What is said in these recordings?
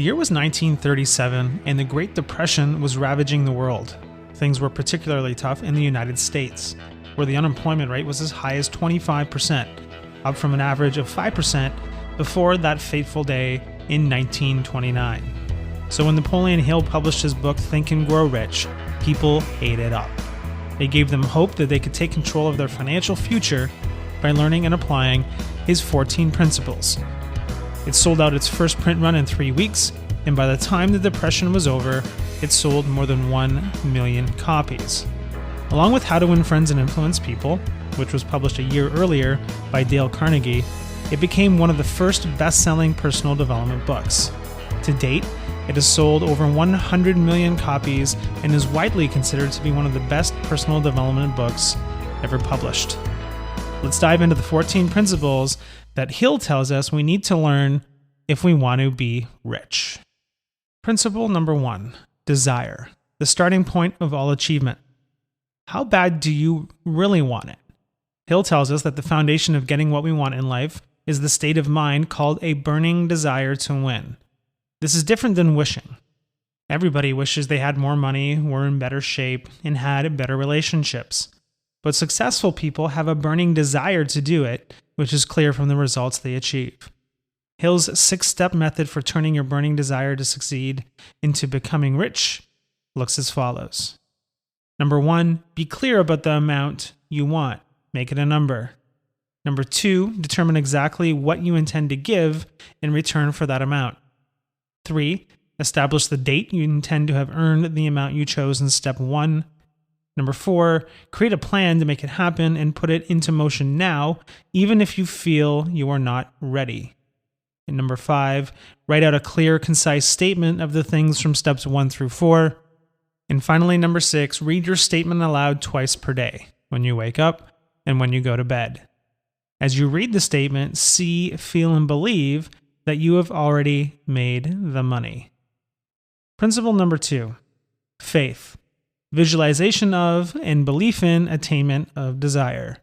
The year was 1937, and the Great Depression was ravaging the world. Things were particularly tough in the United States, where the unemployment rate was as high as 25%, up from an average of 5% before that fateful day in 1929. So when Napoleon Hill published his book Think and Grow Rich, people ate it up. It gave them hope that they could take control of their financial future by learning and applying his 14 principles. It sold out its first print run in 3 weeks, and by the time the Depression was over, it sold more than 1 million copies. Along with How to Win Friends and Influence People, which was published a year earlier by Dale Carnegie, it became one of the first best-selling personal development books. To date, it has sold over 100 million copies and is widely considered to be one of the best personal development books ever published. Let's dive into the 14 principles that Hill tells us we need to learn if we want to be rich. Principle number 1, desire, the starting point of all achievement. How bad do you really want it? Hill tells us that the foundation of getting what we want in life is the state of mind called a burning desire to win. This is different than wishing. Everybody wishes they had more money, were in better shape, and had better relationships. But successful people have a burning desire to do it, which is clear from the results they achieve. Hill's 6-step method for turning your burning desire to succeed into becoming rich looks as follows. Number 1, be clear about the amount you want. Make it a number. Number 2, determine exactly what you intend to give in return for that amount. 3, establish the date you intend to have earned the amount you chose in step 1. Number 4, create a plan to make it happen and put it into motion now, even if you feel you are not ready. And number 5, write out a clear, concise statement of the things from steps 1 through 4. And finally, number 6, read your statement aloud twice per day, when you wake up and when you go to bed. As you read the statement, see, feel, and believe that you have already made the money. Principle number 2, faith. Visualization of and belief in attainment of desire.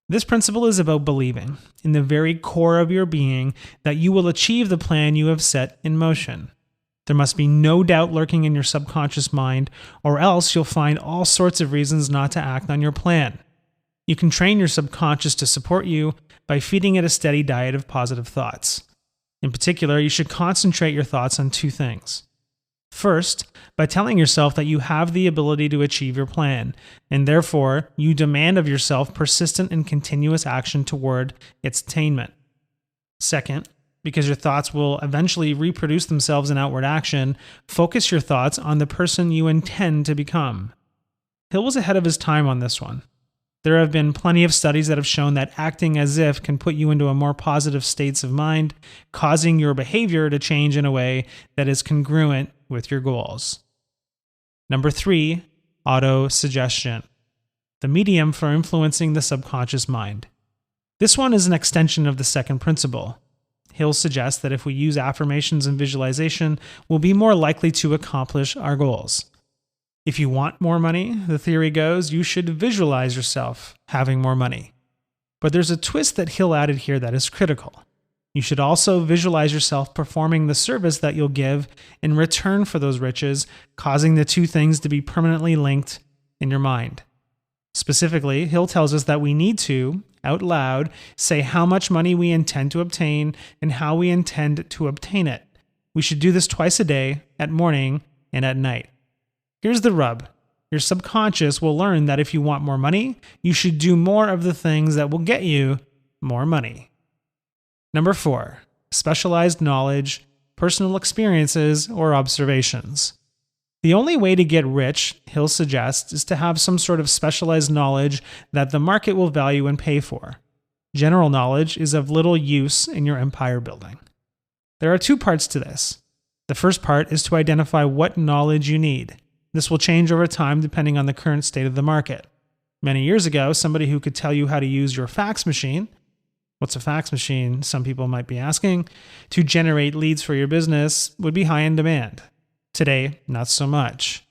This principle is about believing, in the very core of your being, that you will achieve the plan you have set in motion. There must be no doubt lurking in your subconscious mind, or else you'll find all sorts of reasons not to act on your plan. You can train your subconscious to support you by feeding it a steady diet of positive thoughts. In particular, you should concentrate your thoughts on 2 things. First, by telling yourself that you have the ability to achieve your plan, and therefore you demand of yourself persistent and continuous action toward its attainment. Second, because your thoughts will eventually reproduce themselves in outward action, focus your thoughts on the person you intend to become. Hill was ahead of his time on this one. There have been plenty of studies that have shown that acting as if can put you into a more positive states of mind, causing your behavior to change in a way that is congruent with your goals. Number 3, auto-suggestion, the medium for influencing the subconscious mind. This one is an extension of the second principle. Hill suggests that if we use affirmations and visualization, we'll be more likely to accomplish our goals. If you want more money, the theory goes, you should visualize yourself having more money. But there's a twist that Hill added here that is critical. You should also visualize yourself performing the service that you'll give in return for those riches, causing the 2 things to be permanently linked in your mind. Specifically, Hill tells us that we need to, out loud, say how much money we intend to obtain and how we intend to obtain it. We should do this twice a day, at morning and at night. Here's the rub. Your subconscious will learn that if you want more money, you should do more of the things that will get you more money. Number 4, specialized knowledge, personal experiences, or observations. The only way to get rich, Hill suggests, is to have some sort of specialized knowledge that the market will value and pay for. General knowledge is of little use in your empire building. There are 2 parts to this. The first part is to identify what knowledge you need. This will change over time depending on the current state of the market. Many years ago, somebody who could tell you how to use your fax machine, what's a fax machine, some people might be asking, to generate leads for your business would be high in demand. Today, not so much.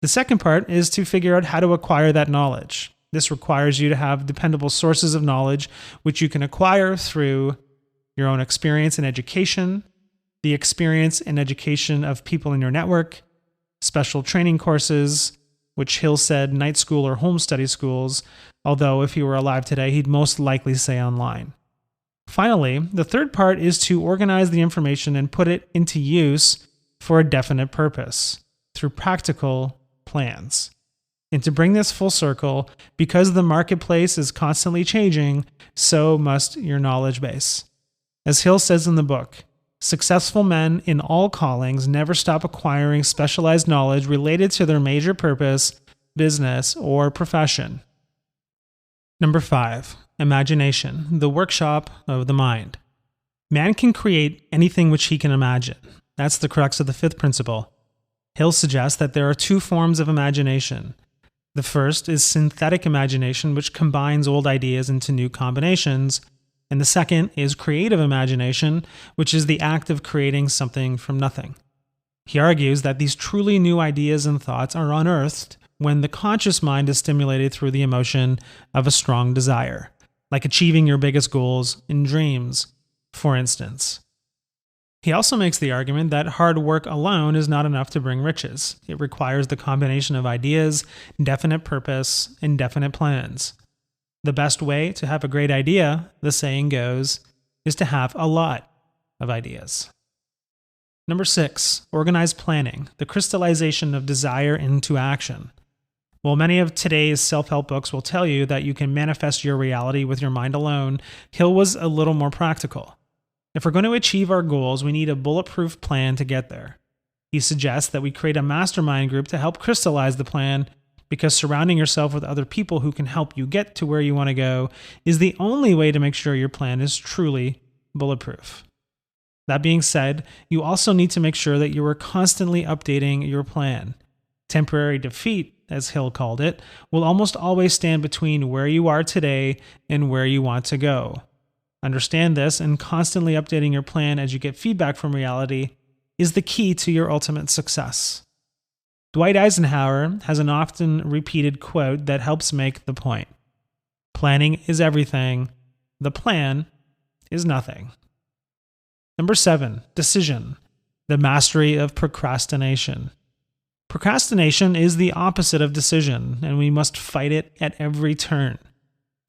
The second part is to figure out how to acquire that knowledge. This requires you to have dependable sources of knowledge, which you can acquire through your own experience and education, the experience and education of people in your network, special training courses, which Hill said night school or home study schools, although if he were alive today, he'd most likely say online. Finally, the third part is to organize the information and put it into use for a definite purpose through practical plans. And to bring this full circle, because the marketplace is constantly changing, so must your knowledge base. As Hill says in the book, successful men in all callings never stop acquiring specialized knowledge related to their major purpose, business, or profession. Number 5, imagination, the workshop of the mind. Man can create anything which he can imagine. That's the crux of the 5th principle. Hill suggests that there are 2 forms of imagination. The first is synthetic imagination, which combines old ideas into new combinations. And the second is creative imagination, which is the act of creating something from nothing. He argues that these truly new ideas and thoughts are unearthed when the conscious mind is stimulated through the emotion of a strong desire, like achieving your biggest goals in dreams, for instance. He also makes the argument that hard work alone is not enough to bring riches. It requires the combination of ideas, definite purpose, and definite plans. The best way to have a great idea, the saying goes, is to have a lot of ideas. Number 6, organized planning, the crystallization of desire into action. While many of today's self-help books will tell you that you can manifest your reality with your mind alone, Hill was a little more practical. If we're going to achieve our goals, we need a bulletproof plan to get there. He suggests that we create a mastermind group to help crystallize the plan, because surrounding yourself with other people who can help you get to where you want to go is the only way to make sure your plan is truly bulletproof. That being said, you also need to make sure that you are constantly updating your plan. Temporary defeat, as Hill called it, will almost always stand between where you are today and where you want to go. Understand this, and constantly updating your plan as you get feedback from reality is the key to your ultimate success. Dwight Eisenhower has an often repeated quote that helps make the point. Planning is everything. The plan is nothing. Number 7, decision, the mastery of procrastination. Procrastination is the opposite of decision, and we must fight it at every turn.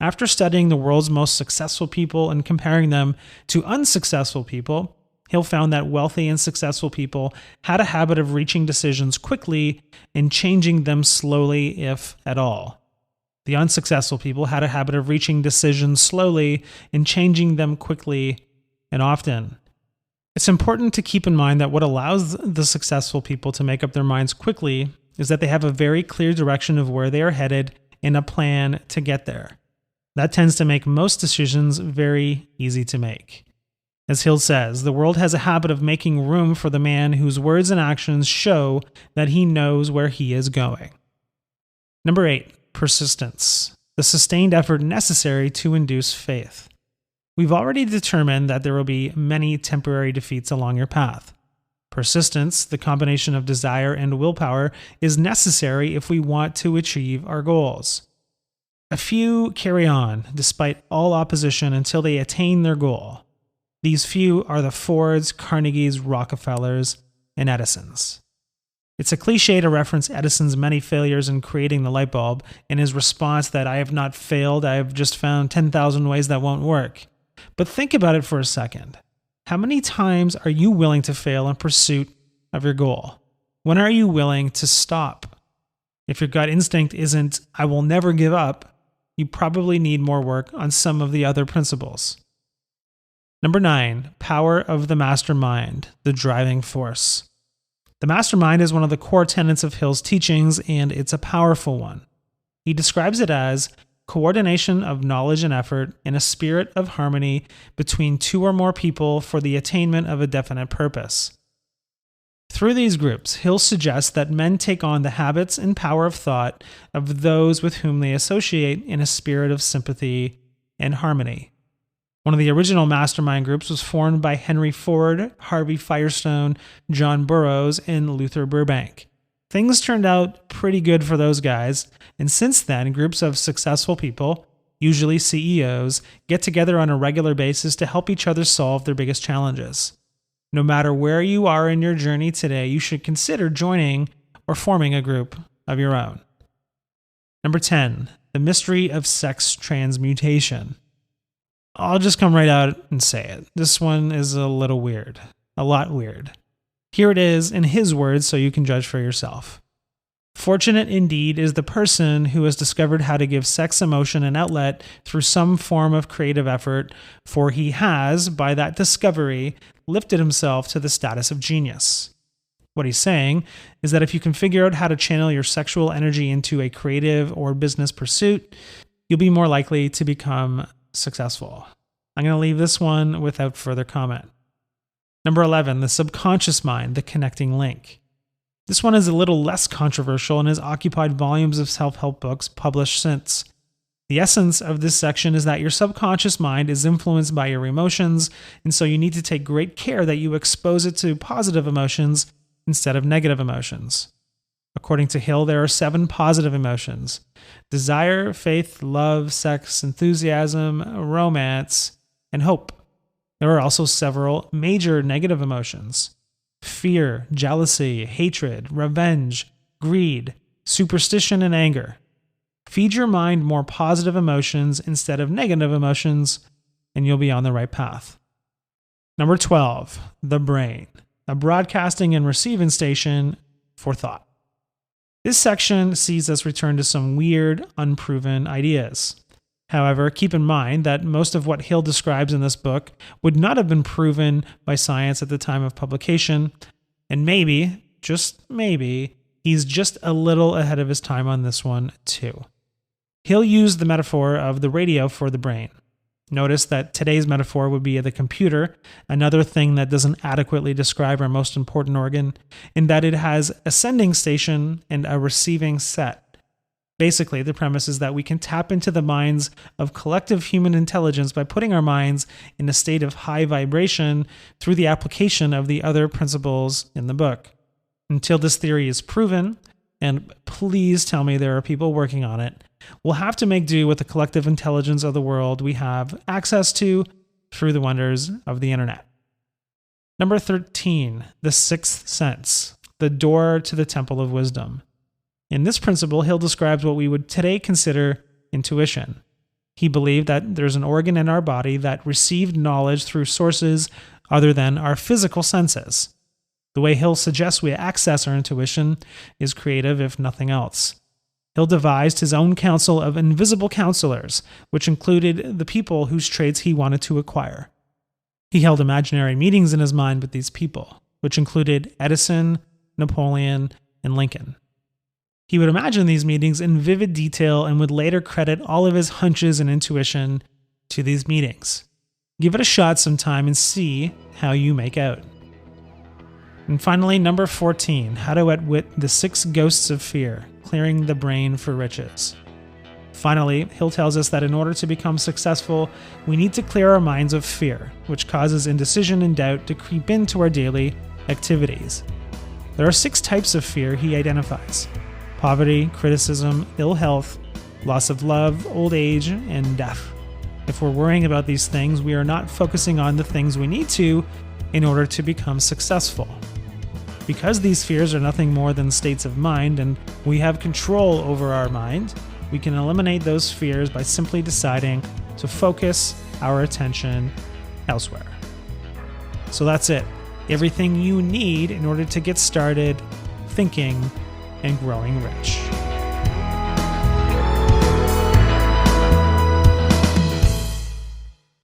After studying the world's most successful people and comparing them to unsuccessful people, Hill found that wealthy and successful people had a habit of reaching decisions quickly and changing them slowly, if at all. The unsuccessful people had a habit of reaching decisions slowly and changing them quickly and often. It's important to keep in mind that what allows the successful people to make up their minds quickly is that they have a very clear direction of where they are headed and a plan to get there. That tends to make most decisions very easy to make. As Hill says, the world has a habit of making room for the man whose words and actions show that he knows where he is going. Number 8, persistence, the sustained effort necessary to induce faith. We've already determined that there will be many temporary defeats along your path. Persistence, the combination of desire and willpower, is necessary if we want to achieve our goals. A few carry on, despite all opposition, until they attain their goal. These few are the Fords, Carnegies, Rockefellers, and Edisons. It's a cliche to reference Edison's many failures in creating the light bulb and his response that I have not failed, I have just found 10,000 ways that won't work. But think about it for a second. How many times are you willing to fail in pursuit of your goal? When are you willing to stop? If your gut instinct isn't, I will never give up, you probably need more work on some of the other principles. Number 9, power of the mastermind, the driving force. The mastermind is one of the core tenets of Hill's teachings, and it's a powerful one. He describes it as coordination of knowledge and effort in a spirit of harmony between 2 or more people for the attainment of a definite purpose. Through these groups, Hill suggests that men take on the habits and power of thought of those with whom they associate in a spirit of sympathy and harmony. One of the original mastermind groups was formed by Henry Ford, Harvey Firestone, John Burroughs, and Luther Burbank. Things turned out pretty good for those guys, and since then, groups of successful people, usually CEOs, get together on a regular basis to help each other solve their biggest challenges. No matter where you are in your journey today, you should consider joining or forming a group of your own. Number 10, the mystery of sex transmutation. I'll just come right out and say it. This one is a little weird, a lot weird. Here it is in his words so you can judge for yourself. Fortunate indeed is the person who has discovered how to give sex emotion an outlet through some form of creative effort, for he has, by that discovery, lifted himself to the status of genius. What he's saying is that if you can figure out how to channel your sexual energy into a creative or business pursuit, you'll be more likely to become successful. I'm going to leave this one without further comment. Number 11, the subconscious mind, the connecting link. This one is a little less controversial and has occupied volumes of self-help books published since. The essence of this section is that your subconscious mind is influenced by your emotions, and so you need to take great care that you expose it to positive emotions instead of negative emotions. According to Hill, there are 7 positive emotions: desire, faith, love, sex, enthusiasm, romance, and hope. There are also several major negative emotions: fear, jealousy, hatred, revenge, greed, superstition, and anger. Feed your mind more positive emotions instead of negative emotions, and you'll be on the right path. Number 12, the brain, a broadcasting and receiving station for thought. This section sees us return to some weird, unproven ideas. However, keep in mind that most of what Hill describes in this book would not have been proven by science at the time of publication, and maybe, just maybe, he's just a little ahead of his time on this one too. Hill used the metaphor of the radio for the brain. Notice that today's metaphor would be the computer, another thing that doesn't adequately describe our most important organ, in that it has a sending station and a receiving set. Basically, the premise is that we can tap into the minds of collective human intelligence by putting our minds in a state of high vibration through the application of the other principles in the book. Until this theory is proven, and please tell me there are people working on it, we'll have to make do with the collective intelligence of the world we have access to through the wonders of the internet. Number 13, the sixth sense, the door to the temple of wisdom. In this principle, Hill describes what we would today consider intuition. He believed that there's an organ in our body that received knowledge through sources other than our physical senses. The way Hill suggests we access our intuition is creative, if nothing else. Hill devised his own council of invisible counselors, which included the people whose traits he wanted to acquire. He held imaginary meetings in his mind with these people, which included Edison, Napoleon, and Lincoln. He would imagine these meetings in vivid detail and would later credit all of his hunches and intuition to these meetings. Give it a shot sometime and see how you make out. And finally, number 14, how to outwit the 6 ghosts of fear, clearing the brain for riches. Finally, Hill tells us that in order to become successful, we need to clear our minds of fear, which causes indecision and doubt to creep into our daily activities. There are 6 types of fear he identifies: poverty, criticism, ill health, loss of love, old age, and death. If we're worrying about these things, we are not focusing on the things we need to in order to become successful. Because these fears are nothing more than states of mind and we have control over our mind, we can eliminate those fears by simply deciding to focus our attention elsewhere. So that's it. Everything you need in order to get started thinking and growing rich.